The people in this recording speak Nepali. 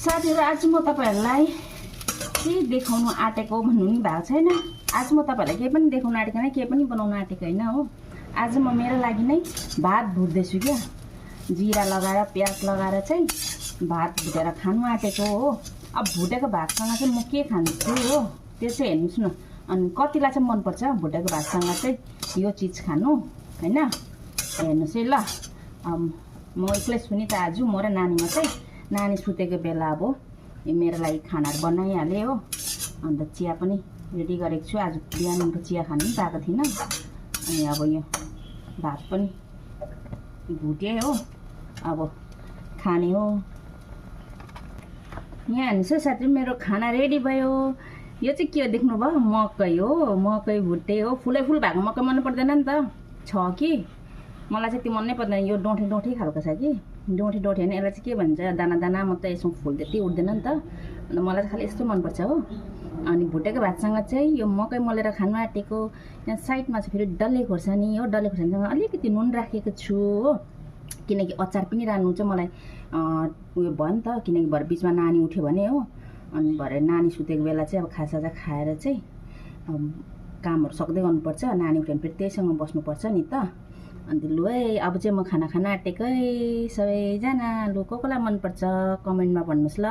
साथीहरु आज म तपाईहरुलाई के देखाउन आटेको भन्नु नि भएको छैन। आज म तपाईहरुलाई के पनि देखाउन आटेको हैन, के पनि बनाउन आटेको हैन हो। आज म मेरो लागि नै भात भुट्दैछु क्या। जीरा लगाएर प्याज लगाएर चाहिँ भात भुटेर खानु आटेको हो। अब भुटेको भातसँग चाहिँ म के खान्छु हो त्यो चाहिँ हेर्नुस् न। अनि कतिलाई चाहिँ मन पर्छ भुटेको भातसँग चाहिँ यो चीज खानु हैन। हेर्नुस् है ल। म एक्लै छु नि त आज, म र नानी मात्रै। नानी सुतेको बेला अब मेरो लागि खानाहरु बनाइहाले हो। अन्त चिया पनि रेडी गरेको छु। आज बिहानको चिया खानु पनि पाएको थिइनँ। अनि अब यो भात पनि भुटे हो, अब खाने हो। यहाँ हेर्नुस् है साथी, मेरो खाना रेडी भयो। यो चाहिँ के हो देख्नुभयो? मकै हो, मकै भुटे हो। फुलै फुल भएको मकै मन पर्दैन नि त, छ कि मलाई चाहिँ त्यो मन नै पर्दैन। यो डोठे डोठे खालको छ कि, डोठे डोठे हैन, यसलाई चाहिँ के भन्छ, दाना दाना मात्रै, यसमा फुल त्यति उठ्दैन नि त। अन्त मलाई चाहिँ खालि यस्तो मनपर्छ हो। अनि भुटेको भातसँग चाहिँ यो मकै मोलेर खानु आँटेको। यहाँ साइडमा चाहिँ फेरि डल्ले खोर्सानी हो, डल्ले खोर्सानीसँग अलिकति नुन राखेको छु हो, किनकि अचार पनि राख्नु चाहिँ मलाई उयो भयो नि त। किनकि भरे बिचमा नानी उठ्यो भने हो, अनि भरे नानी सुतेको बेला चाहिँ अब खाजाजा खाएर चाहिँ कामहरू सक्दै गर्नुपर्छ। नानी उठ्यो भने फेरि त्यहीसँग बस्नुपर्छ नि त। अन्त लु है, अब चाहिँ म खाना खान आँटेकै सबैजना। लु को कोलाई मनपर्छ कमेन्टमा भन्नुहोस् ल।